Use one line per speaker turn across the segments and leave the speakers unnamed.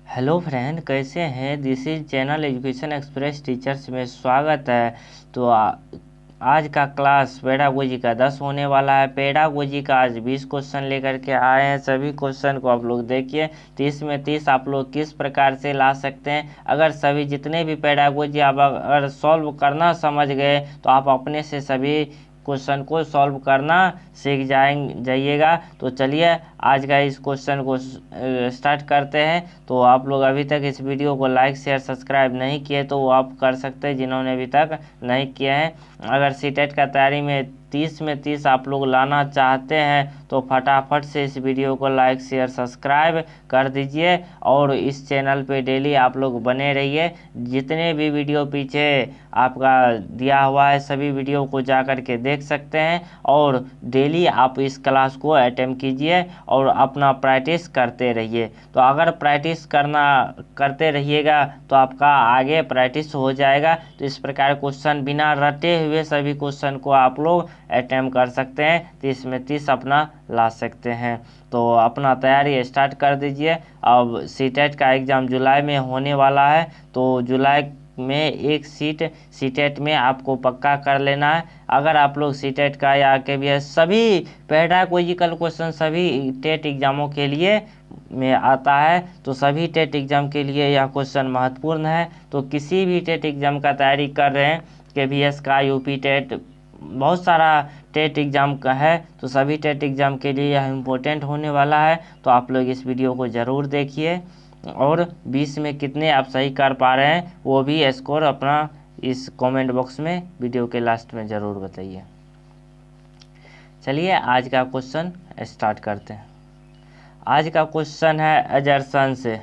Hello friend, कैसे हैं। This is channel education express teachers में स्वागत है। तो आज का क्लास पेडागोजी का 10 होने वाला है। पेडागोजी का आज 20 क्वेश्चन लेकर के आए हैं। सभी क्वेश्चन को आप लोग देखिए, 30 में 30 आप लोग किस प्रकार से ला सकते हैं। अगर सभी जितने भी पेडागोजी आप अगर सॉल्व करना समझ गए तो आप अपने से सभी क्वेश्चन को सॉल्व करना सीख जाइएगा। तो चलिए आज का इस क्वेश्चन को स्टार्ट करते हैं। तो आप लोग अभी तक इस वीडियो को लाइक शेयर सब्सक्राइब नहीं किए तो वो आप कर सकते हैं, जिन्होंने अभी तक नहीं किए हैं। अगर सीटेट का तैयारी में 30 में 30 आप लोग लाना चाहते हैं तो फटाफट से इस वीडियो को लाइक शेयर सब्सक्राइब कर दीजिए और इस चैनल पे डेली आप लोग बने रहिए। जितने भी वीडियो पीछे आपका दिया हुआ है सभी वीडियो को जा कर के देख सकते हैं और डेली आप इस क्लास को अटेम्प्ट कीजिए और अपना प्रैक्टिस करते रहिए। तो अगर प्रैक्टिस करते रहिएगा तो आपका आगे प्रैक्टिस हो जाएगा। तो इस प्रकार क्वेश्चन बिना रटे हुए सभी क्वेश्चन को आप लोग अटेम्प्ट कर सकते हैं, 30 में 30 अपना ला सकते हैं। तो अपना तैयारी स्टार्ट कर दीजिए। अब सीटेट का एग्ज़ाम जुलाई में होने वाला है, तो जुलाई में एक सीटेट में आपको पक्का कर लेना है। अगर आप लोग सीटेट का या केवीएस सभी पेडागोजिकल क्वेश्चन सभी टेट एग्जामों के लिए में आता है, तो सभी टेट एग्जाम के लिए यह क्वेश्चन महत्वपूर्ण है। तो किसी भी टेट एग्जाम का तैयारी कर रहे हैं, केवीएस का, यूपी टेट, बहुत सारा टेट एग्ज़ाम का है, तो सभी टेट एग्ज़ाम के लिए यह इम्पोर्टेंट होने वाला है। तो आप लोग इस वीडियो को ज़रूर देखिए और 20 में कितने आप सही कर पा रहे हैं वो भी स्कोर अपना इस कमेंट बॉक्स में वीडियो के लास्ट में ज़रूर बताइए। चलिए आज का क्वेश्चन स्टार्ट करते हैं। आज का क्वेश्चन है एजर्सन से।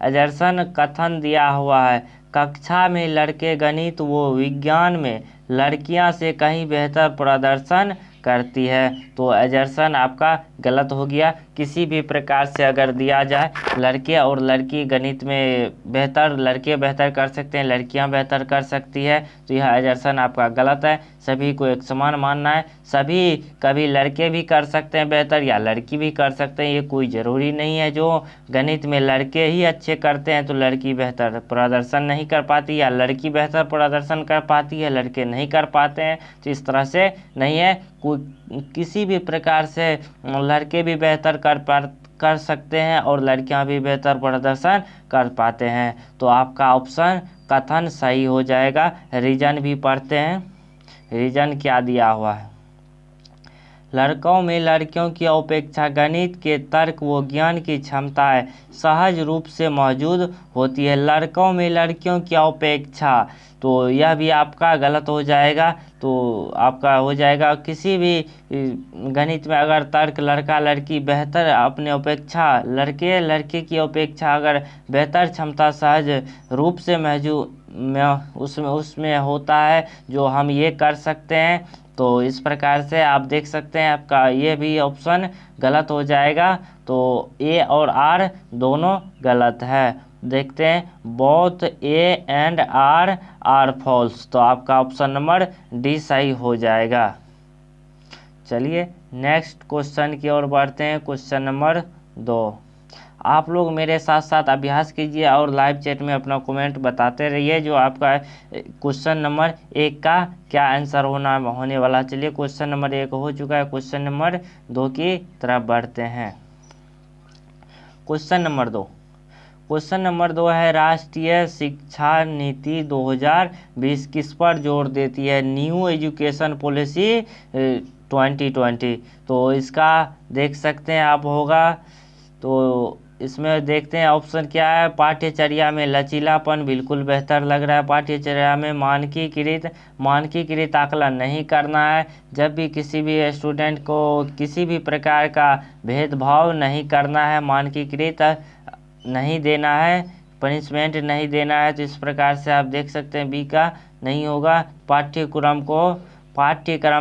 एजर्सन कथन दिया हुआ है, कक्षा में लड़के गणित व विज्ञान में लड़कियां से कहीं बेहतर प्रदर्शन करती है। तो एजर्सन आपका गलत हो गया। किसी भी प्रकार से अगर दिया जाए लड़के और लड़की गणित में बेहतर, लड़के बेहतर कर सकते हैं, लड़कियां बेहतर कर सकती है, तो यह एजर्सन आपका गलत है। सभी को एक समान मानना है। सभी कभी लड़के भी कर सकते हैं बेहतर या लड़की भी कर सकते हैं, ये कोई ज़रूरी नहीं है। जो गणित में लड़के ही अच्छे करते हैं तो लड़की बेहतर प्रदर्शन नहीं कर पाती, या लड़की बेहतर प्रदर्शन कर पाती है लड़के नहीं कर पाते हैं। तो इस तरह से नहीं है। किसी भी प्रकार से लड़के भी बेहतर कर सकते हैं और लड़कियां भी बेहतर प्रदर्शन कर पाते हैं। तो आपका ऑप्शन कथन सही हो जाएगा। रीजन भी पढ़ते हैं। रीजन क्या दिया हुआ है, लड़कों में लड़कियों की अपेक्षा गणित के तर्क व ज्ञान की क्षमताएं सहज रूप से मौजूद होती है। लड़कों में लड़कियों की अपेक्षा, तो यह भी आपका गलत हो जाएगा। तो आपका हो जाएगा किसी भी गणित में अगर तर्क लड़का लड़की बेहतर अपने अपेक्षा, लड़के लड़के की अपेक्षा अगर बेहतर क्षमता सहज रूप से मौजूद उसमें होता है जो हम ये कर सकते हैं, तो इस प्रकार से आप देख सकते हैं आपका ये भी ऑप्शन गलत हो जाएगा। तो ए और आर दोनों गलत है। देखते हैं both A and R are false, तो आपका ऑप्शन नंबर डी सही हो जाएगा। चलिए नेक्स्ट क्वेश्चन की ओर बढ़ते हैं। Question number 2। आप लोग मेरे साथ साथ अभ्यास कीजिए और लाइव चैट में अपना कमेंट बताते रहिए जो आपका क्वेश्चन नंबर 1 का क्या आंसर होने वाला। चलिए क्वेश्चन नंबर 1 हो चुका है। क्वेश्चन नंबर 2 की तरफ बढ़ते हैं। Question number 2। क्वेश्चन नंबर 2 है, राष्ट्रीय शिक्षा नीति 2020 किस पर जोर देती है। New education policy 2020। तो इसका देख सकते हैं आप होगा। तो इसमें देखते हैं ऑप्शन क्या है। पाठ्यचर्या में लचीलापन बिल्कुल बेहतर लग रहा है। पाठ्यचर्या में मानकीकृत आकलन नहीं करना है। जब भी किसी भी स्टूडेंट को किसी भी प्रकार का भेदभाव नहीं करना है, मानकीकृत नहीं देना है, पनिशमेंट नहीं देना है। तो इस प्रकार से आप देख सकते हैं बी का नहीं होगा। पाठ्यक्रम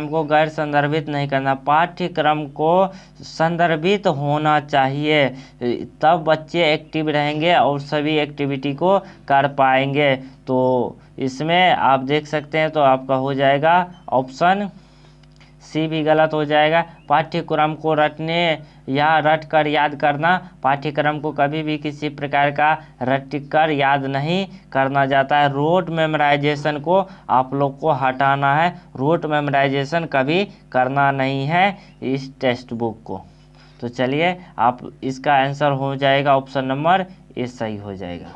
को गैर संदर्भित नहीं करना, पाठ्यक्रम को संदर्भित होना चाहिए, तब बच्चे एक्टिव रहेंगे और सभी एक्टिविटी को कर पाएंगे। तो इसमें आप देख सकते हैं तो आपका हो जाएगा ऑप्शन सी भी गलत हो जाएगा। पाठ्यक्रम को रटने या रट कर याद करना, पाठ्यक्रम को कभी भी किसी प्रकार का रट कर याद नहीं करना जाता है। रोट मेमोराइजेशन को आप लोग को हटाना है, रोट मेमोराइजेशन कभी करना नहीं है इस टेक्स्ट बुक को। तो चलिए आप इसका आंसर हो जाएगा ऑप्शन नंबर ए सही हो जाएगा।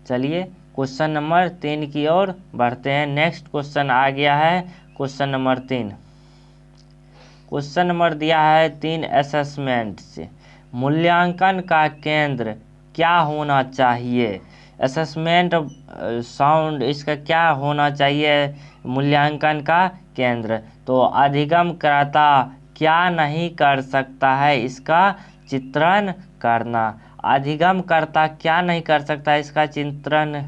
चलिए क्वेश्चन नंबर 3 की ओर बढ़ते हैं। नेक्स्ट क्वेश्चन आ गया है क्वेश्चन नंबर 3। क्वेश्चन नंबर दिया है 3 असेसमेंट से मूल्यांकन का केंद्र क्या होना चाहिए। असेसमेंट साउंड इसका क्या होना चाहिए मूल्यांकन का केंद्र। तो अधिगमकर्ता क्या नहीं कर सकता है इसका चित्रण करना। अधिगमकर्ता क्या नहीं कर सकता है इसका चित्रण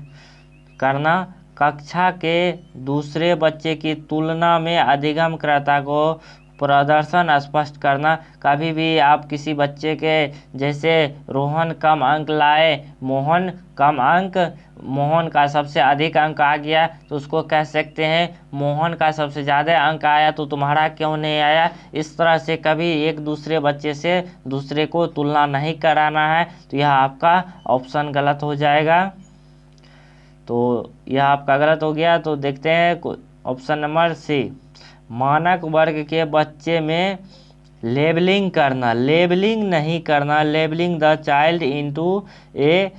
करना। कक्षा के दूसरे बच्चे की तुलना में अधिगमकर्ता को प्रदर्शन स्पष्ट करना। कभी भी आप किसी बच्चे के जैसे रोहन कम अंक लाए, मोहन कम अंक, मोहन का सबसे अधिक अंक आ गया तो उसको कह सकते हैं मोहन का सबसे ज़्यादा अंक आया तो तुम्हारा क्यों नहीं आया। इस तरह से कभी एक दूसरे बच्चे से दूसरे को तुलना नहीं कराना है। तो यह आपका ऑप्शन गलत हो जाएगा। तो यह आपका गलत हो गया। तो देखते हैं ऑप्शन नंबर सी, मानक वर्ग के बच्चे में लेबलिंग करना, लेबलिंग नहीं करना, लेबलिंग द चाइल्ड इनटू ए।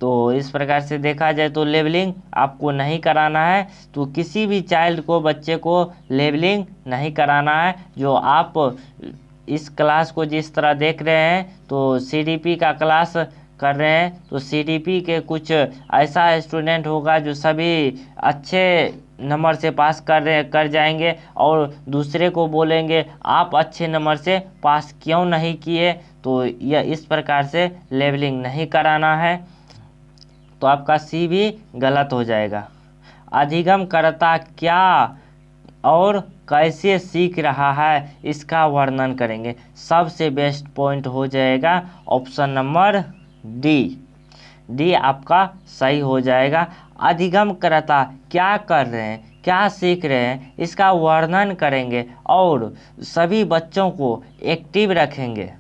तो इस प्रकार से देखा जाए तो लेबलिंग आपको नहीं कराना है। तो किसी भी चाइल्ड को, बच्चे को लेबलिंग नहीं कराना है। जो आप इस क्लास को जिस तरह देख रहे हैं तो सीडीपी का क्लास कर रहे हैं तो सीडीपी के कुछ ऐसा स्टूडेंट होगा जो सभी अच्छे नंबर से पास कर जाएंगे और दूसरे को बोलेंगे आप अच्छे नंबर से पास क्यों नहीं किए। तो यह इस प्रकार से लेबलिंग नहीं कराना है। तो आपका सी भी गलत हो जाएगा। अधिगमकर्ता क्या और कैसे सीख रहा है इसका वर्णन करेंगे। सबसे बेस्ट पॉइंट हो जाएगा ऑप्शन नंबर डी। डी आपका सही हो जाएगा। अधिगमकर्ता क्या कर रहे हैं, क्या सीख रहे हैं इसका वर्णन करेंगे और सभी बच्चों को एक्टिव रखेंगे।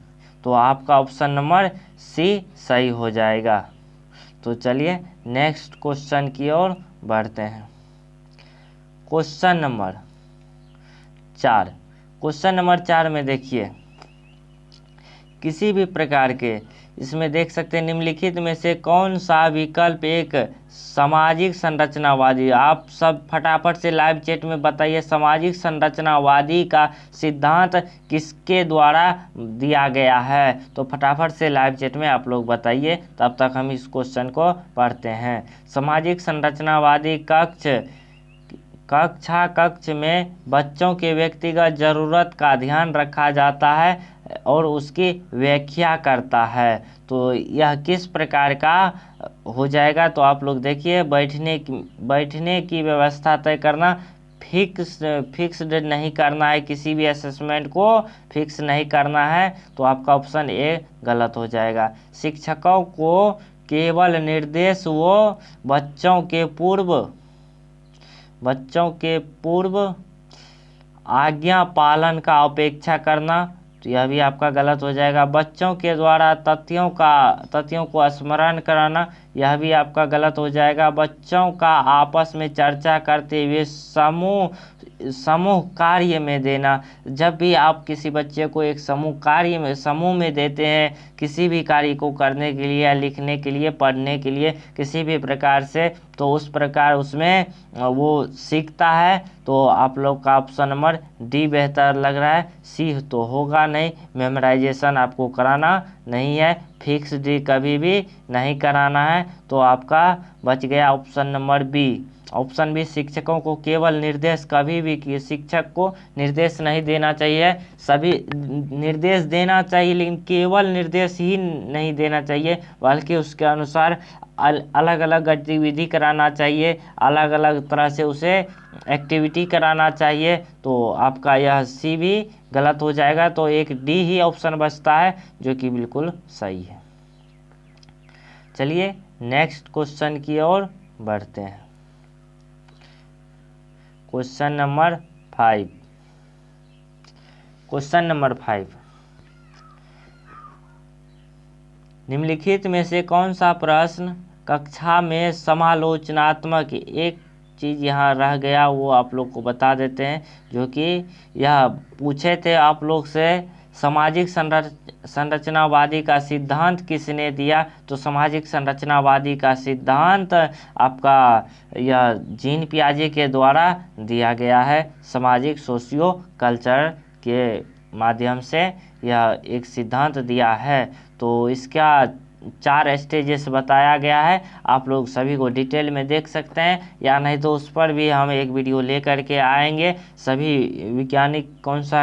तो आपका ऑप्शन नंबर सी सही हो जाएगा। तो चलिए नेक्स्ट क्वेश्चन की ओर बढ़ते हैं। Question number 4। क्वेश्चन नंबर 4 में देखिए, किसी भी प्रकार के इसमें देख सकते हैं निम्नलिखित में से कौन सा विकल्प एक सामाजिक संरचनावादी। आप सब फटाफट से लाइव चैट में बताइए सामाजिक संरचनावादी का सिद्धांत किसके द्वारा दिया गया है। तो फटाफट से लाइव चैट में आप लोग बताइए, तब तक हम इस क्वेश्चन को पढ़ते हैं। सामाजिक संरचनावादी कक्ष में बच्चों के व्यक्तिगत ज़रूरत का ध्यान रखा जाता है और उसकी व्याख्या करता है। तो यह किस प्रकार का हो जाएगा। तो आप लोग देखिए, बैठने की व्यवस्था तय करना, फिक्स्ड नहीं करना है, किसी भी असेसमेंट को फिक्स नहीं करना है। तो आपका ऑप्शन ए गलत हो जाएगा। शिक्षकों को केवल निर्देश व बच्चों के पूर्व आज्ञा पालन का अपेक्षा करना। तो यह भी आपका गलत हो जाएगा। बच्चों के द्वारा तथ्यों को स्मरण कराना, यह भी आपका गलत हो जाएगा। बच्चों का आपस में चर्चा करते हुए समूह कार्य में देना। जब भी आप किसी बच्चे को एक समूह में देते हैं किसी भी कार्य को करने के लिए या लिखने के लिए, पढ़ने के लिए, किसी भी प्रकार से, तो उस प्रकार उसमें वो सीखता है। तो आप लोग का ऑप्शन नंबर डी बेहतर लग रहा है। सी तो होगा नहीं, मेमोराइजेशन आपको कराना नहीं है, फिक्स डी कभी भी नहीं कराना है। तो आपका बच गया option number B. Option B, शिक्षकों को केवल निर्देश, कभी भी शिक्षक को निर्देश नहीं देना चाहिए। सभी निर्देश देना चाहिए लेकिन केवल निर्देश ही नहीं देना चाहिए, बल्कि उसके अनुसार अलग अलग गतिविधि कराना चाहिए, अलग अलग तरह से उसे एक्टिविटी कराना चाहिए। तो आपका यह सी भी गलत हो जाएगा। तो एक डी ही ऑप्शन बचता है जो कि बिल्कुल सही है। चलिए नेक्स्ट क्वेश्चन की ओर बढ़ते हैं। Question number 5। क्वेश्चन नंबर 5, निम्नलिखित में से कौन सा प्रश्न कक्षा में समालोचनात्मक, एक चीज़ यहाँ रह गया वो आप लोग को बता देते हैं, जो कि यह पूछे थे आप लोग से, सामाजिक संरचनावादी का सिद्धांत किसने दिया? तो सामाजिक संरचनावादी का सिद्धांत आपका यह जीन पियाजे के द्वारा दिया गया है। सामाजिक सोशियो कल्चर के माध्यम से यह एक सिद्धांत दिया है। तो इसका 4 स्टेजेस बताया गया है, आप लोग सभी को डिटेल में देख सकते हैं, या नहीं तो उस पर भी हम एक वीडियो लेकर के आएंगे। सभी वैज्ञानिक कौन सा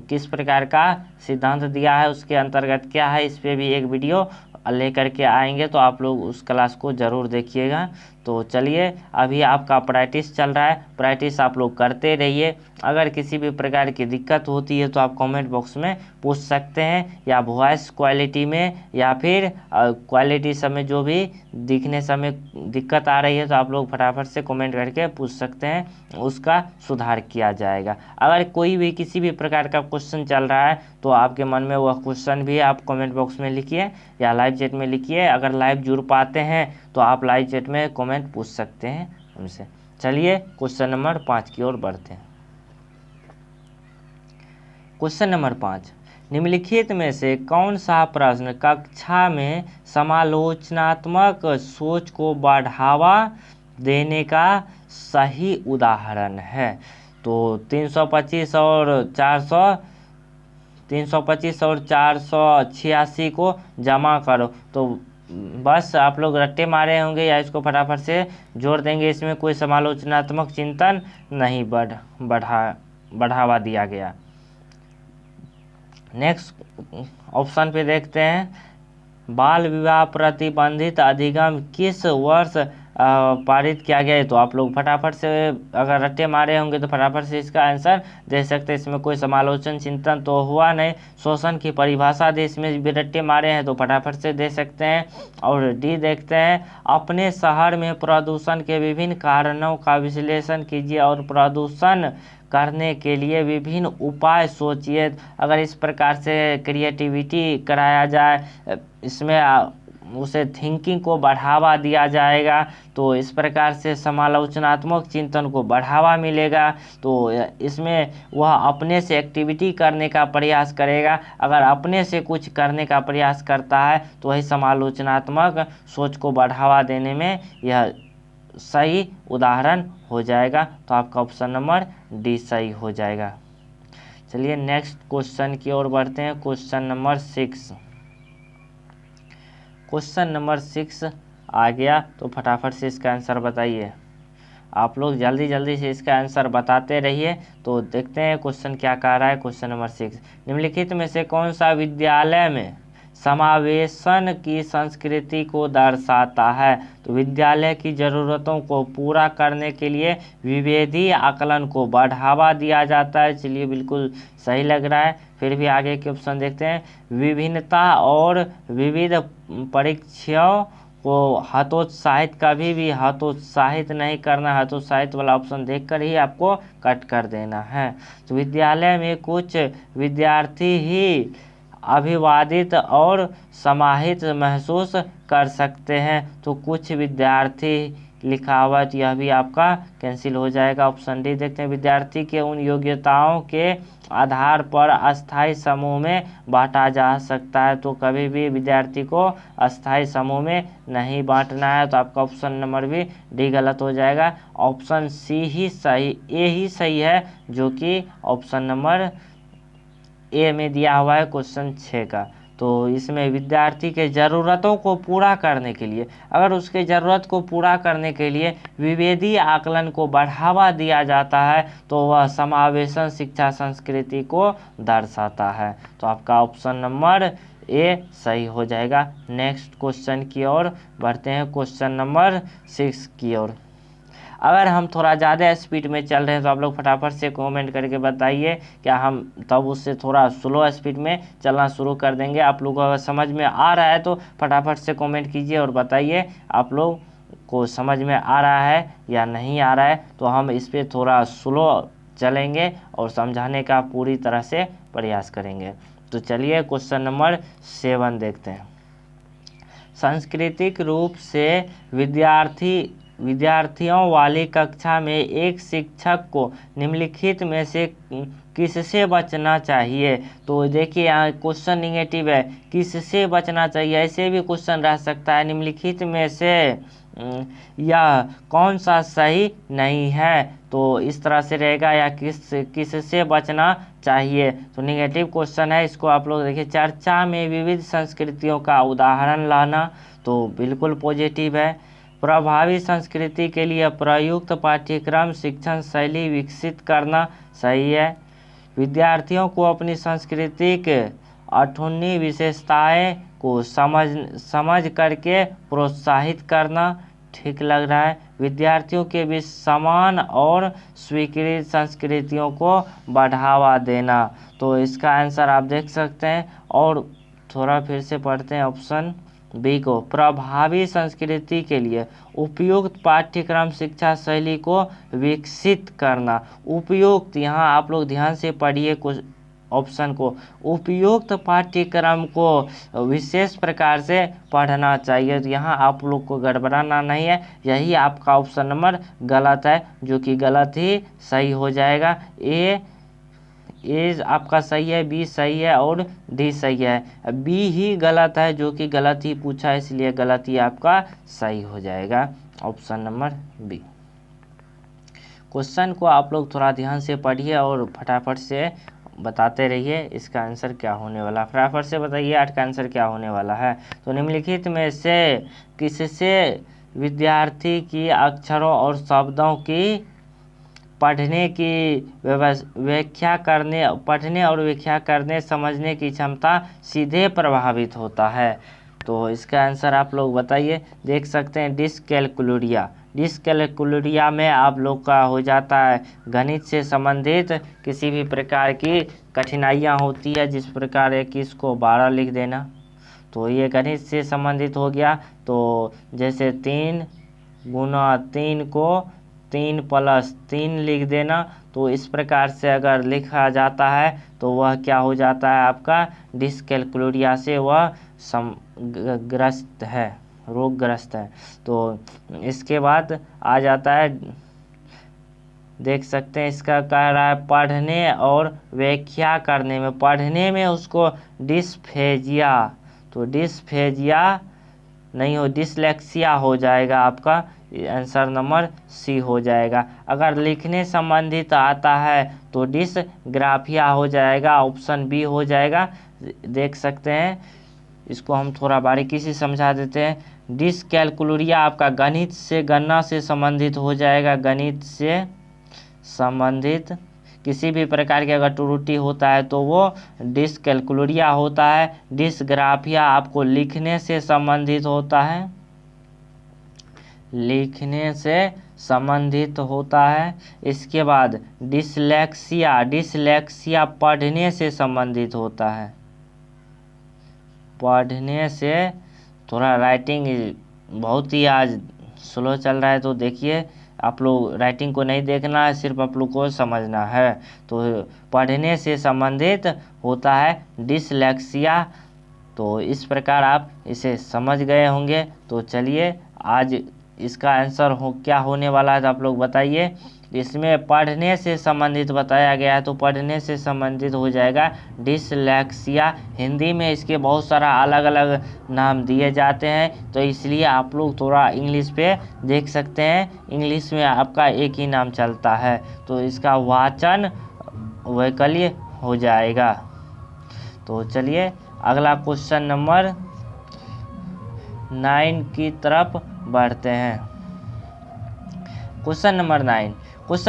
किस प्रकार का सिद्धांत दिया है, उसके अंतर्गत क्या है, इस पे भी एक वीडियो लेकर के आएंगे, तो आप लोग उस क्लास को ज़रूर देखिएगा। तो चलिए, अभी आपका प्रैक्टिस चल रहा है, प्रैक्टिस आप लोग करते रहिए। अगर किसी भी प्रकार की दिक्कत होती है तो आप कमेंट बॉक्स में पूछ सकते हैं, या वॉइस क्वालिटी में, या फिर क्वालिटी समय जो भी दिखने समय दिक्कत आ रही है तो आप लोग फटाफट से कमेंट करके पूछ सकते हैं, उसका सुधार किया जाएगा। अगर कोई भी किसी भी प्रकार का क्वेश्चन चल रहा है तो आपके मन में वह क्वेश्चन भी आप कमेंट बॉक्स में लिखिए या लाइव चैट में लिखिए। अगर लाइव जुड़ पाते हैं तो आप लाइव चैट में कमेंट पूछ सकते हैं हमसे। चलिए क्वेश्चन नंबर 5 की ओर बढ़ते हैं। क्वेश्चन नंबर 5, निम्नलिखित में से कौन सा प्रश्न कक्षा में समालोचनात्मक सोच को बढ़ावा देने का सही उदाहरण है? तो 325 और 486 को जमा करो। तो बस आप लोग रट्टे मारे होंगे या इसको फटाफट से जोड़ देंगे, इसमें कोई समालोचनात्मक चिंतन नहीं बढ़ावा दिया गया। नेक्स्ट ऑप्शन पे देखते हैं, बाल विवाह प्रतिबंधित अधिनियम किस वर्ष पारित किया गया है? तो आप लोग फटाफट से अगर रट्टे मारे होंगे तो फटाफट से इसका आंसर दे सकते हैं, इसमें कोई समालोचन चिंतन तो हुआ नहीं। शोषण की परिभाषा दे, इसमें भी रट्टे मारे हैं तो फटाफट से दे सकते हैं। और डी देखते हैं, अपने शहर में प्रदूषण के विभिन्न कारणों का विश्लेषण कीजिए और प्रदूषण करने के लिए विभिन्न उपाय सोचिए। अगर इस प्रकार से क्रिएटिविटी कराया जाए, इसमें उसे थिंकिंग को बढ़ावा दिया जाएगा, तो इस प्रकार से समालोचनात्मक चिंतन को बढ़ावा मिलेगा। तो इसमें वह अपने से एक्टिविटी करने का प्रयास करेगा। अगर अपने से कुछ करने का प्रयास करता है तो वही समालोचनात्मक सोच को बढ़ावा देने में यह सही उदाहरण हो जाएगा। तो आपका ऑप्शन नंबर डी सही हो जाएगा। चलिए नेक्स्ट क्वेश्चन की ओर बढ़ते हैं। क्वेश्चन नंबर 6, क्वेश्चन नंबर 6 आ गया, तो फटाफट से इसका आंसर बताइए। आप लोग जल्दी जल्दी से इसका आंसर बताते रहिए। तो देखते हैं क्वेश्चन क्या कह रहा है। क्वेश्चन नंबर 6, निम्नलिखित में से कौन सा विद्यालय में समावेशन की संस्कृति को दर्शाता है? तो विद्यालय की ज़रूरतों को पूरा करने के लिए विभेदी आकलन को बढ़ावा दिया जाता है। चलिए बिल्कुल सही लग रहा है। फिर भी आगे के ऑप्शन देखते हैं, विभिन्नता और विविध परीक्षाओं को हतोत्साहित, कभी भी हतोत्साहित नहीं करना। हतोत्साहित वाला ऑप्शन देखकर ही आपको कट कर देना है। तो विद्यालय में कुछ विद्यार्थी ही अभिवादित और समाहित महसूस कर सकते हैं। तो कुछ विद्यार्थी लिखा हुआ है तो यह भी आपका कैंसिल हो जाएगा। ऑप्शन डी देखते हैं, विद्यार्थी के उन योग्यताओं के आधार पर अस्थायी समूह में बांटा जा सकता है। तो कभी भी विद्यार्थी को अस्थायी समूह में नहीं बांटना है। तो आपका ऑप्शन नंबर भी डी गलत हो जाएगा। ऑप्शन सी ही सही, ए ही सही है, जो कि ऑप्शन नंबर ए में दिया हुआ है क्वेश्चन 6 का। तो इसमें विद्यार्थी के ज़रूरतों को पूरा करने के लिए, अगर उसके ज़रूरत को पूरा करने के लिए विभेदी आकलन को बढ़ावा दिया जाता है तो वह समावेशन शिक्षा संस्कृति को दर्शाता है। तो आपका ऑप्शन नंबर ए सही हो जाएगा। नेक्स्ट क्वेश्चन की ओर बढ़ते हैं, क्वेश्चन नंबर 6 की ओर। अगर हम थोड़ा ज़्यादा स्पीड में चल रहे हैं तो आप लोग फटाफट से कमेंट करके बताइए, क्या हम तब उससे थोड़ा स्लो स्पीड में चलना शुरू कर देंगे। आप लोगों को अगर समझ में आ रहा है तो फटाफट से कमेंट कीजिए और बताइए आप लोग को समझ में आ रहा है या नहीं आ रहा है। तो हम इस पर थोड़ा स्लो चलेंगे और समझाने का पूरी तरह से प्रयास करेंगे। तो चलिए क्वेश्चन नंबर 7 देखते हैं। सांस्कृतिक रूप से विद्यार्थियों वाली कक्षा में एक शिक्षक को निम्नलिखित में से किससे बचना चाहिए? तो देखिए यहाँ क्वेश्चन निगेटिव है, किससे बचना चाहिए, ऐसे भी क्वेश्चन रह सकता है। निम्नलिखित में से यह कौन सा सही नहीं है, तो इस तरह से रहेगा, या किससे बचना चाहिए। तो निगेटिव क्वेश्चन है, इसको आप लोग देखिए। चर्चा में विविध संस्कृतियों का उदाहरण लाना, तो बिल्कुल पॉजिटिव है। प्रभावी संस्कृति के लिए प्रयुक्त पाठ्यक्रम शिक्षण शैली विकसित करना, सही है। विद्यार्थियों को अपनी सांस्कृतिक अठन्नी विशेषताएं को समझ करके प्रोत्साहित करना, ठीक लग रहा है। विद्यार्थियों के बीच समान और स्वीकृत संस्कृतियों को बढ़ावा देना, तो इसका आंसर आप देख सकते हैं। और थोड़ा फिर से पढ़ते हैं ऑप्शन बी को। प्रभावी संस्कृति के लिए उपयुक्त पाठ्यक्रम शिक्षा शैली को विकसित करना। उपयुक्त, यहाँ आप लोग ध्यान से पढ़िए कुछ ऑप्शन को। उपयुक्त पाठ्यक्रम को विशेष प्रकार से पढ़ना चाहिए, तो यहाँ आप लोग को गड़बड़ाना नहीं है। यही आपका ऑप्शन नंबर गलत है, जो कि गलत ही सही हो जाएगा। ए आपका सही है, बी सही है और डी सही है। बी ही गलत है, जो कि गलत ही पूछा, इसलिए गलत ही आपका सही हो जाएगा, ऑप्शन नंबर बी। क्वेश्चन को आप लोग थोड़ा ध्यान से पढ़िए और फटाफट से बताते रहिए इसका आंसर क्या होने वाला। फटाफट से बताइए 8 का आंसर क्या होने वाला है। तो निम्नलिखित में से किससे विद्यार्थी की अक्षरों और शब्दों की पढ़ने और व्याख्या करने समझने की क्षमता सीधे प्रभावित होता है? तो इसका आंसर आप लोग बताइए। देख सकते हैं डिस्कैलकुलिया में आप लोग का हो जाता है गणित से संबंधित किसी भी प्रकार की कठिनाइयाँ होती है, जिस प्रकार 21 को 12 लिख देना, तो ये गणित से संबंधित हो गया। तो जैसे 3 गुना 3 को 3 + 3 लिख देना, तो इस प्रकार से अगर लिखा जाता है तो वह क्या हो जाता है, आपका डिस्कैलकुलिया से वह रोगग्रस्त है। तो इसके बाद आ जाता है, देख सकते हैं इसका कह रहा है पढ़ने और व्याख्या करने में, पढ़ने में उसको डिस्फेजिया, तो डिस्फेजिया नहीं हो, डिसलेक्सिया हो जाएगा, आपका आंसर नंबर सी हो जाएगा। अगर लिखने संबंधित आता है तो डिसग्राफिया हो जाएगा, ऑप्शन बी हो जाएगा। देख सकते हैं, इसको हम थोड़ा बारीकी से समझा देते हैं। डिस्कैलकुलिया आपका गणित से, गणना से संबंधित हो जाएगा। गणित से संबंधित किसी भी प्रकार की अगर त्रुटि होता है तो वो डिस्कैलकुलिया होता है। डिसग्राफिया आपको लिखने से संबंधित होता है, लिखने से संबंधित होता है। इसके बाद डिसलेक्सिया पढ़ने से संबंधित होता है, पढ़ने से। थोड़ा राइटिंग बहुत ही आज स्लो चल रहा है, तो देखिए आप लोग राइटिंग को नहीं देखना है, सिर्फ आप लोग को समझना है। तो पढ़ने से संबंधित होता है डिसलेक्सिया। तो इस प्रकार आप इसे समझ गए होंगे। तो चलिए आज इसका आंसर क्या होने वाला है, तो आप लोग बताइए। इसमें पढ़ने से संबंधित बताया गया है, तो पढ़ने से संबंधित हो जाएगा डिसलेक्सिया। हिंदी में इसके बहुत सारा अलग अलग नाम दिए जाते हैं, तो इसलिए आप लोग थोड़ा इंग्लिश पे देख सकते हैं। इंग्लिश में आपका एक ही नाम चलता है, तो इसका वाचन वैकल्य हो जाएगा। तो चलिए अगला क्वेश्चन नंबर 9 की तरफ बढ़ते हैं। क्वेश्चन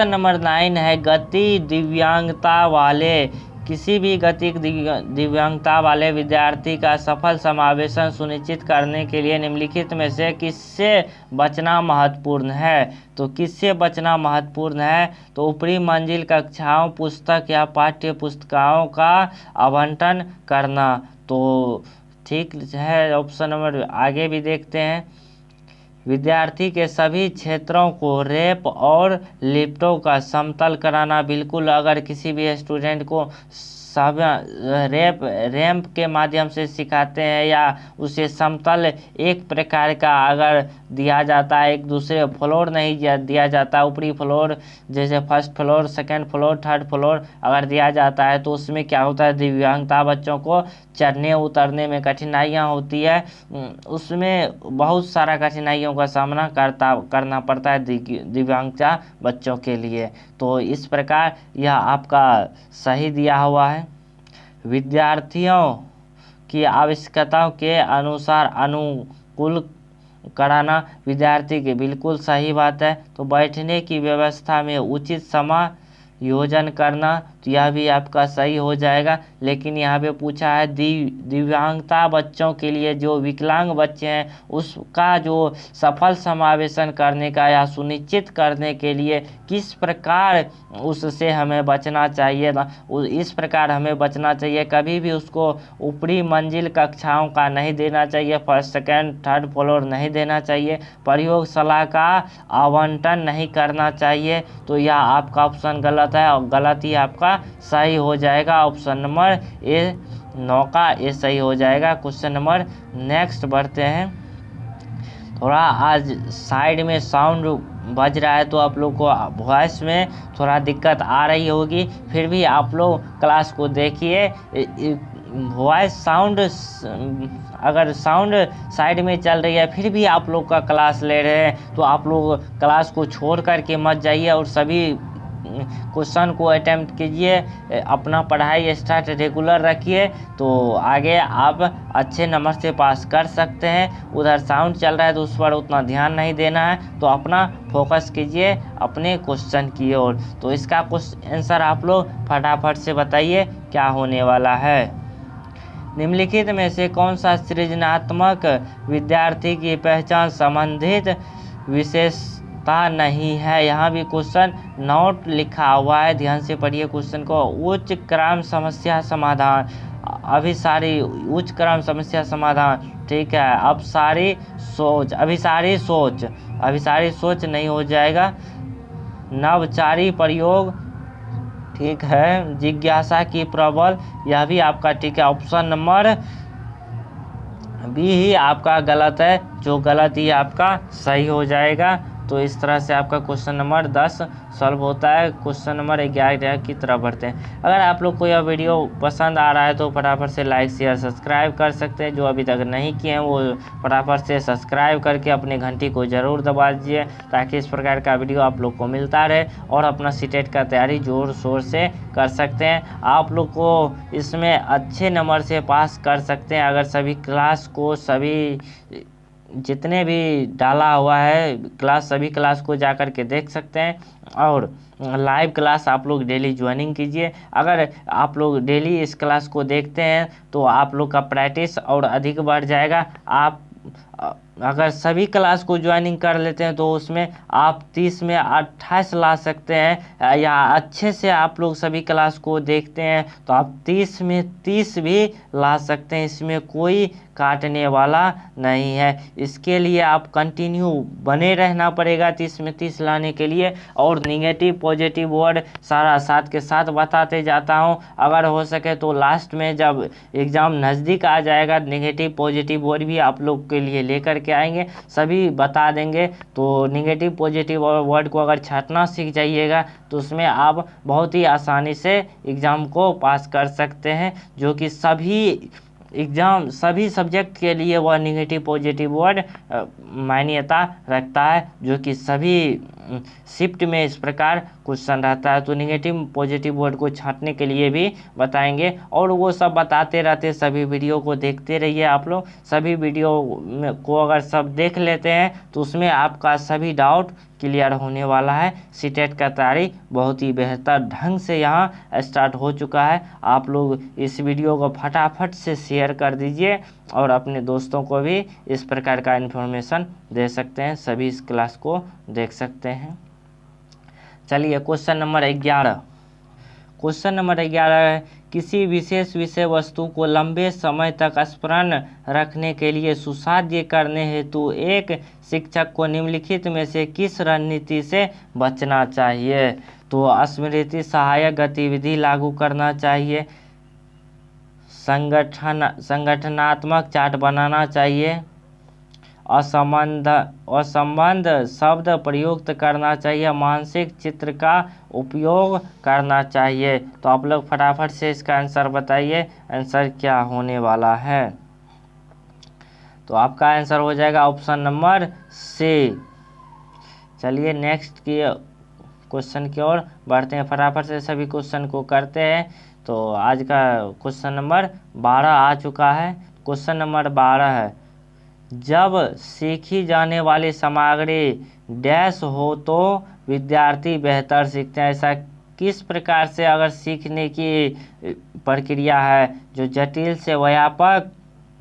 नंबर 9 है, गति दिव्यांगता वाले किसी भी गति दिव्यांगता वाले विद्यार्थी का सफल समावेशन सुनिश्चित करने के लिए निम्नलिखित में से किससे बचना महत्वपूर्ण है? तो किससे बचना महत्वपूर्ण है? तो ऊपरी मंजिल कक्षाओं, पुस्तक या पाठ्य पुस्तकों का आवंटन करना। तो ठीक है, ऑप्शन नंबर आगे भी देखते हैं। विद्यार्थी के सभी क्षेत्रों को रैंप और लिफ्टों का समतल कराना। बिल्कुल, अगर किसी भी स्टूडेंट को सब रैंप के माध्यम से सिखाते हैं या उसे समतल एक प्रकार का अगर दिया जाता है, एक दूसरे फ्लोर नहीं दिया जाता, ऊपरी फ्लोर जैसे first floor, second floor, third floor अगर दिया जाता है तो उसमें क्या होता है, दिव्यांगता बच्चों को चढ़ने उतरने में कठिनाइयाँ होती है, उसमें बहुत सारा कठिनाइयों का सामना करना पड़ता है दिव्यांगता बच्चों के लिए। तो इस प्रकार यह आपका सही दिया हुआ है। विद्यार्थियों की आवश्यकताओं के अनुसार अनुकूल कराना, विद्यार्थी के बिल्कुल सही बात है। तो बैठने की व्यवस्था में उचित समायोजन करना, तो यह भी आपका सही हो जाएगा। लेकिन यहाँ पे पूछा है दिव्यांगता बच्चों के लिए, जो विकलांग बच्चे हैं उसका जो सफल समावेशन करने का या सुनिश्चित करने के लिए किस प्रकार उससे हमें बचना चाहिए ना, इस प्रकार हमें बचना चाहिए। कभी भी उसको ऊपरी मंजिल कक्षाओं का नहीं देना चाहिए, फर्स्ट सेकंड थर्ड फ्लोर नहीं देना चाहिए, प्रयोगशाला का आवंटन नहीं करना चाहिए। तो यह आपका ऑप्शन गलत है और गलत ही आपका सही हो जाएगा। ऑप्शन नंबर ए 9 का ए सही हो जाएगा। क्वेश्चन नंबर नेक्स्ट बढ़ते हैं। थोड़ा आज साइड में साउंड बज रहा है तो आप लोग को वॉइस में थोड़ा दिक्कत आ रही होगी, फिर भी आप लोग क्लास को देखिए। वॉइस साउंड अगर साउंड साइड में चल रही है फिर भी आप लोग का क्लास ले रहे हैं तो आप लोग क्लास को छोड़ करके मत जाइए और सभी क्वेश्चन को अटेम्प्ट कीजिए, अपना पढ़ाई स्टार्ट रेगुलर रखिए, तो आगे आप अच्छे नंबर से पास कर सकते हैं। उधर साउंड चल रहा है तो उस पर उतना ध्यान नहीं देना है, तो अपना फोकस कीजिए अपने क्वेश्चन की ओर। तो इसका आंसर आप लोग फटाफट से बताइए क्या होने वाला है। निम्नलिखित में से कौन सा सृजनात्मक विद्यार्थी की पहचान संबंधित विशेषता नहीं है। यहाँ भी क्वेश्चन नोट लिखा हुआ है, ध्यान से पढ़िए क्वेश्चन को। उच्च क्रम समस्या समाधान, अभिसारी उच्च क्रम समस्या समाधान, ठीक है। अभिसारी सोच नहीं हो जाएगा। नवचारी प्रयोग, ठीक है। जिज्ञासा की प्रबल, यह भी आपका ठीक है। ऑप्शन नंबर बी ही आपका गलत है, जो गलत ही आपका सही हो जाएगा। तो इस तरह से आपका क्वेश्चन नंबर 10 सॉल्व होता है। क्वेश्चन नंबर 11 की तरफ बढ़ते हैं। अगर आप लोग को यह वीडियो पसंद आ रहा है तो फटाफट से लाइक शेयर सब्सक्राइब कर सकते हैं। जो अभी तक नहीं किए हैं वो फटाफट से सब्सक्राइब करके अपने घंटी को ज़रूर दबा दीजिए, ताकि इस प्रकार का वीडियो आप लोग को मिलता रहे और अपना सीटेट का तैयारी जोर शोर से कर सकते हैं। आप लोग को इसमें अच्छे नंबर से पास कर सकते हैं अगर सभी क्लास को, सभी जितने भी डाला हुआ है क्लास, सभी क्लास को जा कर के देख सकते हैं। और लाइव क्लास आप लोग डेली ज्वाइनिंग कीजिए। अगर आप लोग डेली इस क्लास को देखते हैं तो आप लोग का प्रैक्टिस और अधिक बढ़ जाएगा। आप अगर सभी क्लास को ज्वाइनिंग कर लेते हैं तो उसमें आप 30 में 28 ला सकते हैं, या अच्छे से आप लोग सभी क्लास को देखते हैं तो आप 30 में 30 भी ला सकते हैं। इसमें कोई काटने वाला नहीं है। इसके लिए आप कंटिन्यू बने रहना पड़ेगा 30 में 30 लाने के लिए। और निगेटिव पॉजिटिव वर्ड सारा साथ के साथ बताते जाता हूँ। अगर हो सके तो लास्ट में जब एग्ज़ाम नज़दीक आ जाएगा निगेटिव पॉजिटिव वर्ड भी आप लोग के लिए लेकर के आएंगे, सभी बता देंगे। तो निगेटिव पॉजिटिव वर्ड को अगर छांटना सीख जाइएगा तो उसमें आप बहुत ही आसानी से एग्ज़ाम को पास कर सकते हैं, जो कि सभी सब्जेक्ट के लिए वह निगेटिव पॉजिटिव वर्ड मान्यता रखता है, जो कि सभी शिफ्ट में इस प्रकार क्वेश्चन रहता है। तो निगेटिव पॉजिटिव वर्ड को छांटने के लिए भी बताएंगे और वो सब बताते रहते। सभी वीडियो को देखते रहिए आप लोग। सभी वीडियो को अगर सब देख लेते हैं तो उसमें आपका सभी डाउट क्लियर होने वाला है। सीटेट का तैयारी बहुत ही बेहतर ढंग से यहाँ स्टार्ट हो चुका है। आप लोग इस वीडियो को फटाफट से शेयर कर दीजिए और अपने दोस्तों को भी इस प्रकार का इन्फॉर्मेशन दे सकते हैं, सभी इस क्लास को देख सकते हैं। चलिए क्वेश्चन नंबर 11। क्वेश्चन नंबर 11 है किसी विशेष विषय वस्तु को लंबे समय तक स्मरण रखने के लिए सुसाध्य करने हेतु एक शिक्षक को निम्नलिखित में से किस रणनीति से बचना चाहिए? तो स्मृति सहायक गतिविधि लागू करना चाहिए, संगठनात्मक चार्ट बनाना चाहिए, असंबद्ध शब्द प्रयुक्त करना चाहिए, मानसिक चित्र का उपयोग करना चाहिए। तो आप लोग फटाफट से इसका आंसर बताइए, आंसर क्या होने वाला है? तो आपका आंसर हो जाएगा ऑप्शन नंबर सी। चलिए नेक्स्ट की क्वेश्चन की ओर बढ़ते हैं, फटाफट से सभी क्वेश्चन को करते हैं। तो आज का क्वेश्चन नंबर 12 आ चुका है। क्वेश्चन नंबर 12 है, जब सीखी जाने वाली सामग्री डैश हो तो विद्यार्थी बेहतर सीखते हैं। ऐसा किस प्रकार से अगर सीखने की प्रक्रिया है जो जटिल से व्यापक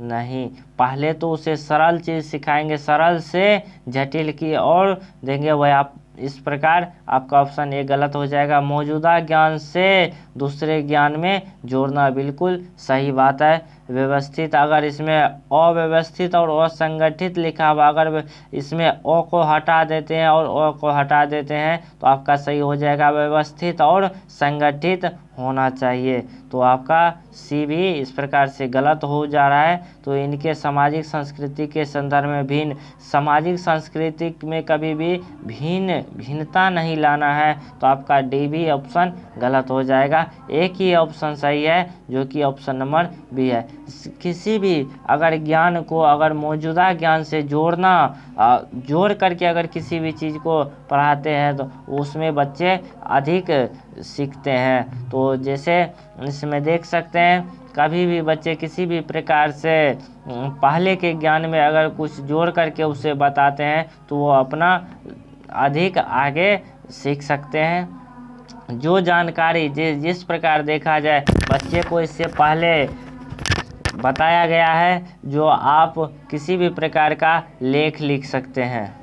नहीं, पहले तो उसे सरल चीज़ सिखाएंगे, सरल से जटिल की ओर देंगे व्यापक। इस प्रकार आपका ऑप्शन ए गलत हो जाएगा। मौजूदा ज्ञान से दूसरे ज्ञान में जोड़ना बिल्कुल सही बात है। व्यवस्थित, अगर इसमें अव्यवस्थित और असंगठित लिखा हुआ, अगर इसमें अ को हटा देते हैं और अ को हटा देते हैं तो आपका सही हो जाएगा व्यवस्थित और संगठित होना चाहिए। तो आपका सी भी इस प्रकार से गलत हो जा रहा है। तो इनके सामाजिक संस्कृति के संदर्भ में भिन्न, सामाजिक संस्कृति में कभी भी भिन्नता नहीं लाना है। तो आपका डी भी ऑप्शन गलत हो जाएगा। एक ही ऑप्शन सही है जो कि ऑप्शन नंबर बी है। किसी भी अगर ज्ञान को अगर मौजूदा ज्ञान से जोड़ करके अगर किसी भी चीज़ को पढ़ाते हैं तो उसमें बच्चे अधिक सीखते हैं। तो जैसे इसमें देख सकते हैं, कभी भी बच्चे किसी भी प्रकार से पहले के ज्ञान में अगर कुछ जोड़ करके उसे बताते हैं तो वो अपना अधिक आगे सीख सकते हैं। जो जानकारी जिस प्रकार देखा जाए बच्चे को इससे पहले बताया गया है, जो आप किसी भी प्रकार का लेख लिख सकते हैं।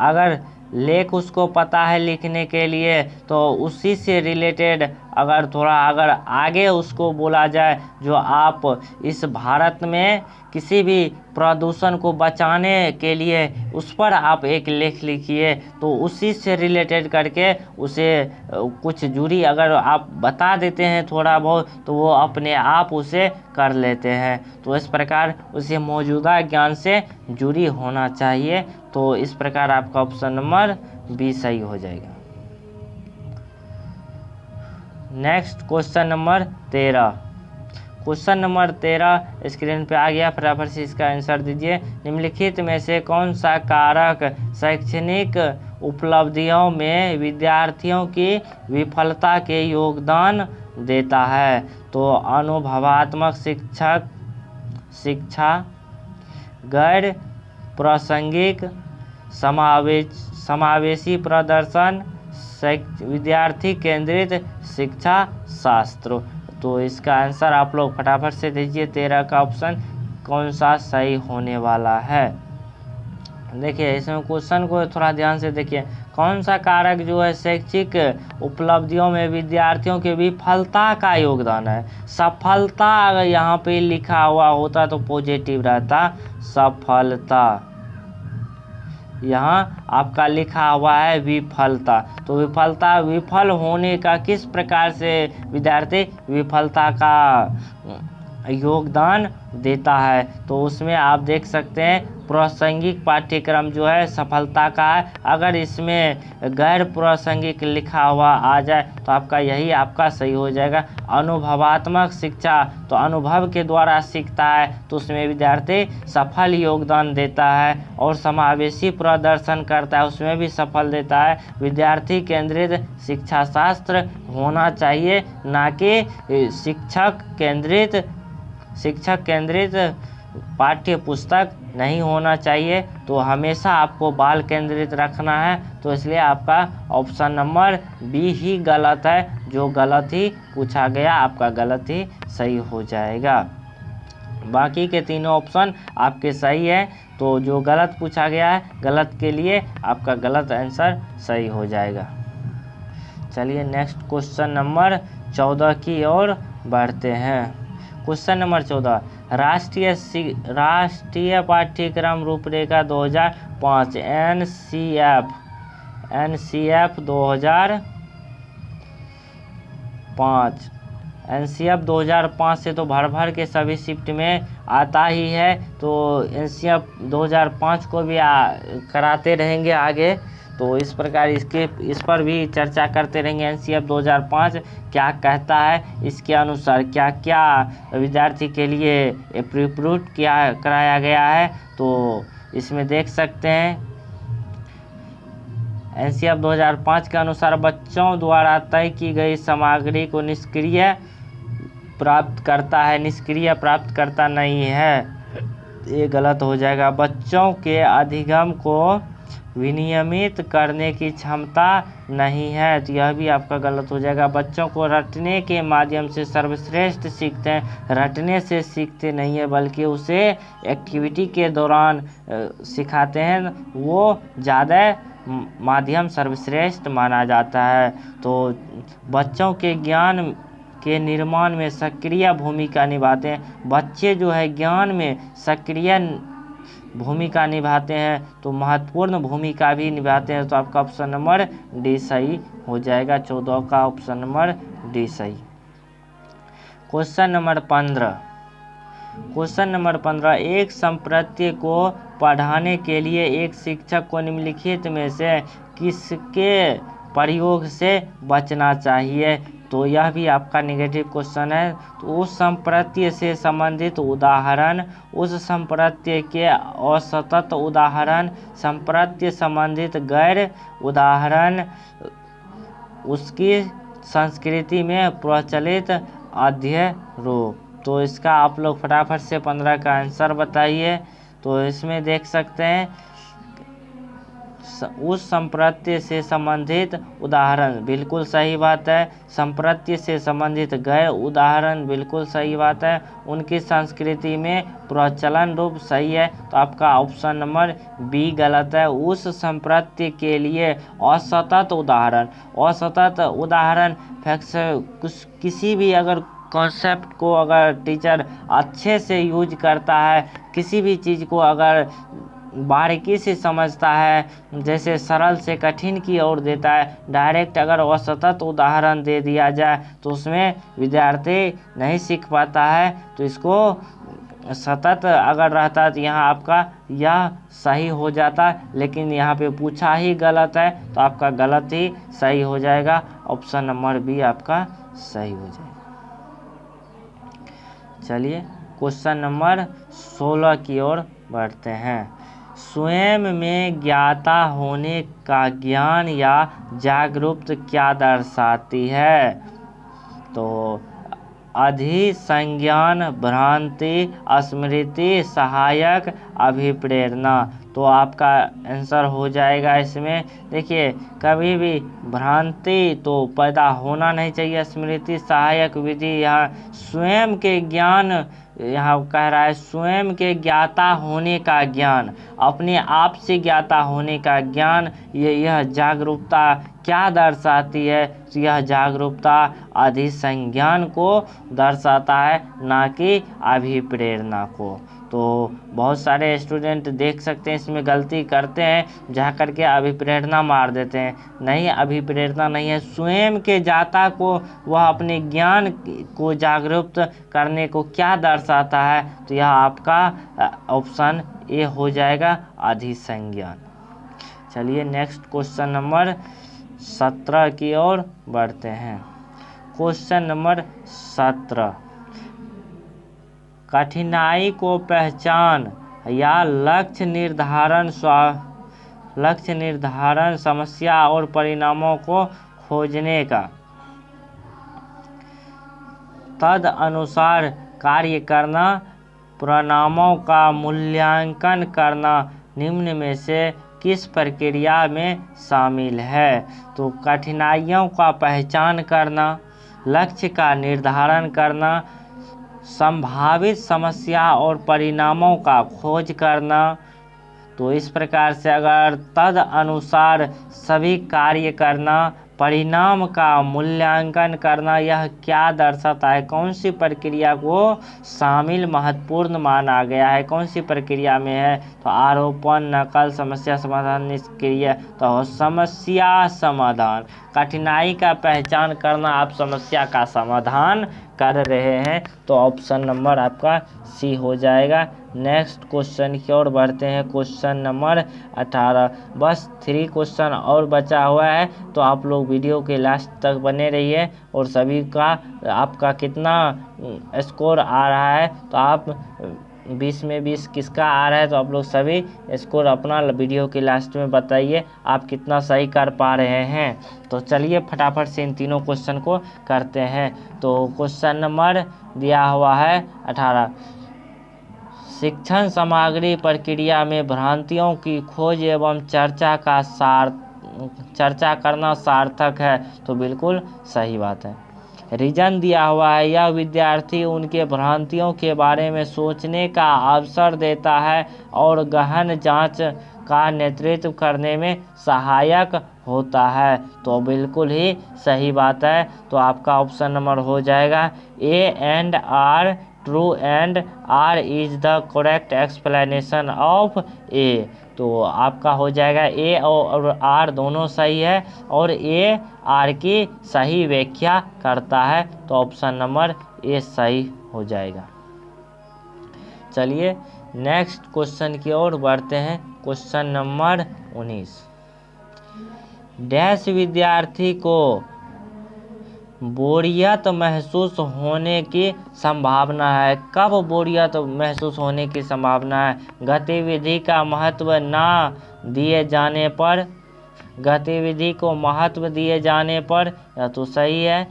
अगर लेख उसको पता है लिखने के लिए तो उसी से रिलेटेड अगर थोड़ा अगर आगे उसको बोला जाए, जो आप इस भारत में किसी भी प्रदूषण को बचाने के लिए उस पर आप एक लेख लिखिए, तो उसी से रिलेटेड करके उसे कुछ जुड़ी अगर आप बता देते हैं थोड़ा बहुत तो वो अपने आप उसे कर लेते हैं। तो इस प्रकार उसे मौजूदा ज्ञान से जुड़ी होना चाहिए। तो इस प्रकार आपका ऑप्शन नंबर बी सही हो जाएगा। Next question number 13। Question number 13 screen पे आ गया, फटाफट से इसका आंसर दीजिए। निम्नलिखित में से कौन सा कारक शैक्षणिक उपलब्धियों में विद्यार्थियों की विफलता के योगदान देता है? तो अनुभवात्मक शिक्षा, गैर प्रासंगिक समावेशी प्रदर्शन, विद्यार्थी केंद्रित शिक्षा शास्त्र। तो इसका आंसर आप लोग फटाफट से दीजिए। 13 का ऑप्शन कौन सा सही होने वाला है? देखिए इसमें क्वेश्चन को थोड़ा ध्यान से देखिए, कौन सा कारक जो है शैक्षिक उपलब्धियों में विद्यार्थियों की विफलता का योगदान है। सफलता अगर यहाँ पे लिखा हुआ होता तो पॉजिटिव रहता, सफलता। यहाँ आपका लिखा हुआ है विफलता, तो विफलता, विफल होने का किस प्रकार से विद्यार्थी विफलता का योगदान देता है। तो उसमें आप देख सकते हैं प्रासंगिक पाठ्यक्रम जो है सफलता का है। अगर इसमें गैर प्रासंगिक लिखा हुआ आ जाए तो आपका यही आपका सही हो जाएगा। अनुभवात्मक शिक्षा, तो अनुभव के द्वारा सीखता है तो उसमें विद्यार्थी सफल योगदान देता है। और समावेशी प्रदर्शन करता है उसमें भी सफल देता है। विद्यार्थी केंद्रित शिक्षा शास्त्र होना चाहिए, ना कि शिक्षक केंद्रित पाठ्य पुस्तक नहीं होना चाहिए। तो हमेशा आपको बाल केंद्रित रखना है। तो इसलिए आपका ऑप्शन नंबर बी ही गलत है, जो गलत ही पूछा गया आपका गलत ही सही हो जाएगा। बाकी के तीनों ऑप्शन आपके सही है। तो जो गलत पूछा गया है गलत के लिए आपका गलत आंसर सही हो जाएगा। चलिए नेक्स्ट क्वेश्चन नंबर 14 की ओर बढ़ते हैं। क्वेश्चन नंबर 14, राष्ट्रीय पाठ्यक्रम रूपरेखा 2005 एनसीएफ 2005 से तो भर भर के सभी शिफ्ट में आता ही है, तो एनसीएफ 2005 को भी कराते रहेंगे आगे। तो इस प्रकार इस पर भी चर्चा करते रहेंगे। एनसीएफ 2005 क्या कहता है, इसके अनुसार क्या क्या विद्यार्थी के लिए अप्रूव क्या कराया गया है, तो इसमें देख सकते हैं। एनसीएफ 2005 के अनुसार बच्चों द्वारा तय की गई सामग्री को निष्क्रिय प्राप्त करता है, निष्क्रिय प्राप्त करता नहीं है, ये गलत हो जाएगा। बच्चों के अधिगम को विनियमित करने की क्षमता नहीं है, तो यह भी आपका गलत हो जाएगा। बच्चों को रटने के माध्यम से सर्वश्रेष्ठ सीखते हैं, रटने से सीखते नहीं है बल्कि उसे एक्टिविटी के दौरान सिखाते हैं, वो ज़्यादा माध्यम सर्वश्रेष्ठ माना जाता है। तो बच्चों के ज्ञान के निर्माण में सक्रिय भूमिका निभाते हैं, बच्चे जो है ज्ञान में सक्रिय भूमिका निभाते हैं, तो महत्वपूर्ण भूमिका भी निभाते हैं। तो आपका ऑप्शन नंबर डी सही हो जाएगा, 14 का ऑप्शन नंबर डी सही। क्वेश्चन नंबर 15, एक संप्रत्य को पढ़ाने के लिए एक शिक्षक को निम्नलिखित में से किसके प्रयोग से बचना चाहिए, तो यह भी आपका नेगेटिव क्वेश्चन है। तो उस संप्रत्य से संबंधित उदाहरण, उस संप्रत्य के असतत उदाहरण, संप्रत्य संबंधित गैर उदाहरण, उसकी संस्कृति में प्रचलित अध्ययन। तो इसका आप लोग फटाफट से 15 का आंसर बताइए। तो इसमें देख सकते हैं उस संप्रत्य से संबंधित उदाहरण, बिल्कुल सही बात है। संप्रत्य से संबंधित गैर उदाहरण, बिल्कुल सही बात है। उनकी संस्कृति में प्रचलन रूप, सही है। तो आपका ऑप्शन नंबर बी गलत है। उस संप्रत्य के लिए असतत उदाहरण, असतत उदाहरण किसी भी अगर कॉन्सेप्ट को अगर टीचर अच्छे से यूज करता है, किसी भी चीज़ को अगर बारीकी से समझता है, जैसे सरल से कठिन की ओर देता है, डायरेक्ट अगर असतत उदाहरण दे दिया जाए तो उसमें विद्यार्थी नहीं सीख पाता है। तो इसको सतत अगर रहता तो यहाँ आपका यह सही हो जाता, लेकिन यहाँ पे पूछा ही गलत है, तो आपका गलत ही सही हो जाएगा। ऑप्शन नंबर बी आपका सही हो जाएगा। चलिए क्वेश्चन नंबर 16 की ओर बढ़ते हैं। स्वयं में ज्ञाता होने का ज्ञान या जागरूकता क्या दर्शाती है, तो अधिसंज्ञान, भ्रांति, स्मृति, सहायक, अभिप्रेरणा। तो आपका आंसर हो जाएगा इसमें। देखिए कभी भी भ्रांति तो पैदा होना नहीं चाहिए। स्मृति, सहायक, विधि, यहाँ स्वयं के ज्ञान, यहाँ कह रहा है स्वयं के ज्ञाता होने का ज्ञान, अपने आप से ज्ञाता होने का ज्ञान, यह जागरूकता क्या दर्शाती है, तो यह जागरूकता अधिसंज्ञान को दर्शाता है, ना कि अभिप्रेरणा को। तो बहुत सारे स्टूडेंट देख सकते हैं इसमें गलती करते हैं, जा करके अभिप्रेरणा मार देते हैं। नहीं, अभिप्रेरणा नहीं है, स्वयं के ज्ञाता को वह अपने ज्ञान को जागरूक करने को क्या दर्शाता है, तो यह आपका ऑप्शन ए हो जाएगा, अधिसंज्ञान। चलिए नेक्स्ट क्वेश्चन नंबर 17 की ओर बढ़ते हैं। क्वेश्चन नंबर 17, कठिनाई को पहचान या लक्ष्य निर्धारण, समस्या और परिणामों को खोजने का, तद अनुसार कार्य करना, परिणामों का मूल्यांकन करना निम्न में से किस प्रक्रिया में शामिल है, तो कठिनाइयों का पहचान करना, लक्ष्य का निर्धारण करना, संभावित समस्या और परिणामों का खोज करना। तो इस प्रकार से अगर तद अनुसार सभी कार्य करना, परिणाम का मूल्यांकन करना यह क्या दर्शाता है? कौन सी प्रक्रिया को शामिल महत्वपूर्ण माना गया है? कौन सी प्रक्रिया में है? तो आरोपण, नकल, समस्या समाधान, निष्क्रिय। तो समस्या समाधान। कठिनाई का पहचान करना, आप समस्या का समाधान कर रहे हैं, तो ऑप्शन नंबर आपका सी हो जाएगा। नेक्स्ट क्वेश्चन की ओर बढ़ते हैं। Question number 18। बस 3 क्वेश्चन और बचा हुआ है, तो आप लोग वीडियो के लास्ट तक बने रहिए। और सभी का आपका कितना स्कोर आ रहा है, तो आप 20 में 20 किसका आ रहा है, तो आप लोग सभी स्कोर अपना वीडियो के लास्ट में बताइए आप कितना सही कर पा रहे हैं। तो चलिए फटाफट से इन तीनों क्वेश्चन को करते हैं। तो क्वेश्चन नंबर दिया हुआ है 18। शिक्षण सामग्री प्रक्रिया में भ्रांतियों की खोज एवं चर्चा करना सार्थक है। तो बिल्कुल सही बात है। रीजन दिया हुआ है, यह विद्यार्थी उनके भ्रांतियों के बारे में सोचने का अवसर देता है और गहन जांच का नेतृत्व करने में सहायक होता है। तो बिल्कुल ही सही बात है। तो आपका ऑप्शन नंबर हो जाएगा A and R true and R is the correct explanation of A. तो आपका हो जाएगा ए और आर दोनों सही है, और ए आर की सही व्याख्या करता है। तो ऑप्शन नंबर ए सही हो जाएगा। चलिए नेक्स्ट क्वेश्चन की ओर बढ़ते हैं। Question number 19। डैश विद्यार्थी को बोरियत महसूस होने की संभावना है। कब बोरियत महसूस होने की संभावना है? गतिविधि का महत्व ना दिए जाने पर, गतिविधि को महत्व दिए जाने पर, यह तो सही है।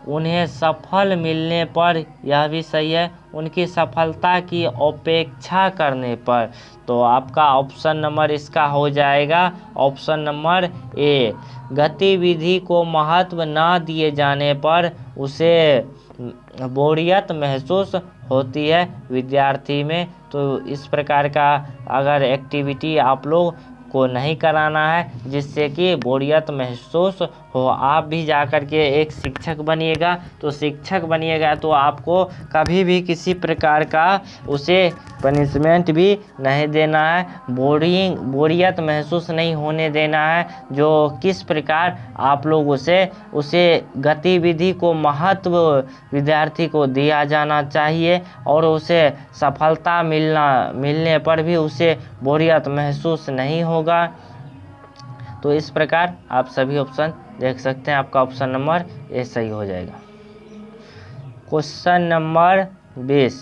उन्हें सफल मिलने पर, यह भी सही है। उनकी सफलता की अपेक्षा करने पर। तो आपका ऑप्शन नंबर इसका हो जाएगा ऑप्शन नंबर ए। गतिविधि को महत्व ना दिए जाने पर उसे बोरियत महसूस होती है विद्यार्थी में। तो इस प्रकार का अगर एक्टिविटी आप लोग को नहीं कराना है जिससे कि बोरियत महसूस हो। आप भी जाकर के एक शिक्षक बनिएगा, तो शिक्षक बनिएगा तो आपको कभी भी किसी प्रकार का उसे पनिशमेंट भी नहीं देना है, बोरियत महसूस नहीं होने देना है। जो किस प्रकार आप लोग उसे गतिविधि को महत्व विद्यार्थी को दिया जाना चाहिए, और उसे सफलता मिलने पर भी उसे बोरियत महसूस नहीं होगा। तो इस प्रकार आप सभी ऑप्शन देख सकते हैं। आपका ऑप्शन नंबर ए सही हो जाएगा। Question number 20।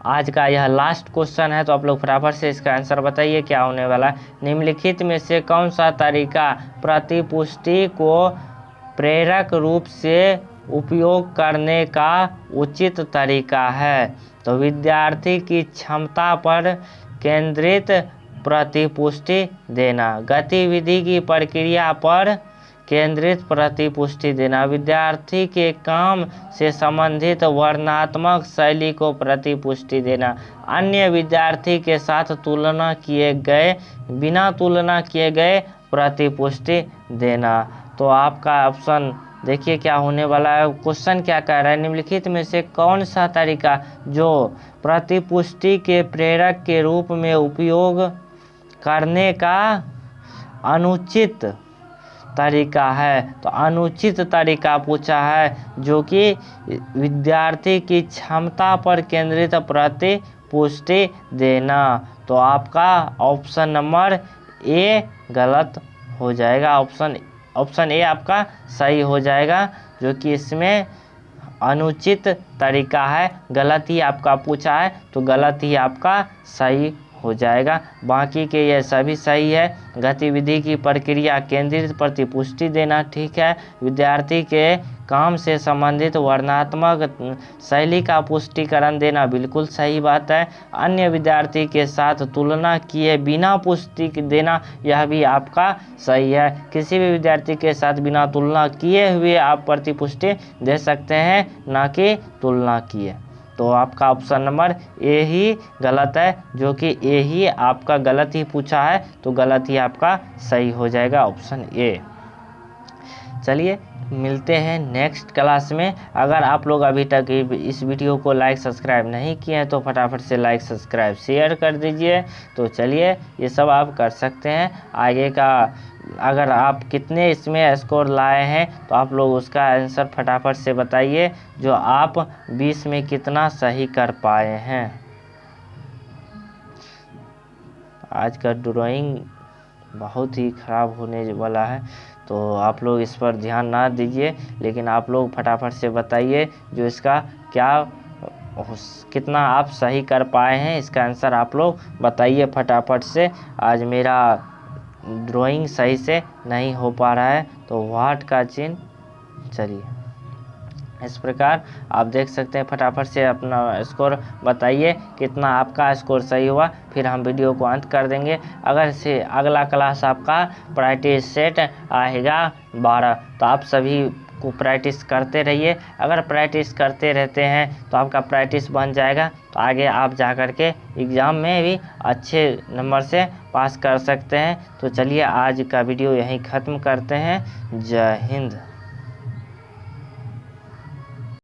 आज का यह लास्ट क्वेश्चन है, तो आप लोग फटाफट से इसका आंसर बताइए क्या होने वाला है। निम्नलिखित में से कौन सा तरीका प्रतिपुष्टि को प्रेरक रूप से उपयोग करने का उचित तरीका है? तो विद्यार्थी की क्षमता पर केंद्रित प्रतिपुष्टि देना, गतिविधि की प्रक्रिया पर केंद्रित प्रतिपुष्टि देना, विद्यार्थी के काम से संबंधित वर्णनात्मक शैली को प्रतिपुष्टि देना, अन्य विद्यार्थी के साथ बिना तुलना किए गए प्रतिपुष्टि देना। तो आपका ऑप्शन देखिए क्या होने वाला है। क्वेश्चन क्या कह रहा है, निम्नलिखित में से कौन सा तरीका जो प्रतिपुष्टि के प्रेरक के रूप में उपयोग करने का अनुचित तरीका है? तो अनुचित तरीका पूछा है, जो कि विद्यार्थी की क्षमता पर केंद्रित प्रतिपुष्टि देना। तो आपका ऑप्शन नंबर ए गलत हो जाएगा। ऑप्शन ए आपका सही हो जाएगा, जो कि इसमें अनुचित तरीका है, गलत ही आपका पूछा है, तो गलत ही आपका सही हो जाएगा। बाकी के ये सभी सही है। गतिविधि की प्रक्रिया केंद्रित प्रतिपुष्टि देना ठीक है। विद्यार्थी के काम से संबंधित वर्णनात्मक शैली का पुष्टिकरण देना बिल्कुल सही बात है। अन्य विद्यार्थी के साथ तुलना किए बिना पुष्टि देना, यह भी आपका सही है। किसी भी विद्यार्थी के साथ बिना तुलना किए हुए आप प्रतिपुष्टि दे सकते हैं, ना कि तुलना किए। तो आपका ऑप्शन नंबर ए ही गलत है, जो कि ए ही आपका गलत ही पूछा है, तो गलत ही आपका सही हो जाएगा ऑप्शन ए। चलिए मिलते हैं नेक्स्ट क्लास में। अगर आप लोग अभी तक इस वीडियो को लाइक सब्सक्राइब नहीं किए हैं तो फटाफट से लाइक सब्सक्राइब शेयर कर दीजिए। तो चलिए ये सब आप कर सकते हैं। आगे का अगर आप कितने इसमें स्कोर लाए हैं तो आप लोग उसका आंसर फटाफट से बताइए, जो आप 20 में कितना सही कर पाए हैं। आज का ड्राइंग बहुत ही ख़राब होने वाला है, तो आप लोग इस पर ध्यान ना दीजिए, लेकिन आप लोग फटाफट से बताइए जो इसका कितना आप सही कर पाए हैं। इसका आंसर आप लोग बताइए फटाफट से। आज मेरा ड्राइंग सही से नहीं हो पा रहा है तो व्हाट का चिन्ह। चलिए इस प्रकार आप देख सकते हैं। फटाफट से अपना स्कोर बताइए कितना आपका स्कोर सही हुआ, फिर हम वीडियो को अंत कर देंगे। अगर से अगला क्लास आपका प्रैक्टिस सेट आएगा 12, तो आप सभी को प्रैक्टिस करते रहिए। अगर प्रैक्टिस करते रहते हैं तो आपका प्रैक्टिस बन जाएगा, तो आगे आप जा कर के एग्ज़ाम में भी अच्छे नंबर से पास कर सकते हैं। तो चलिए आज का वीडियो यहीं ख़त्म करते हैं। जय हिंद।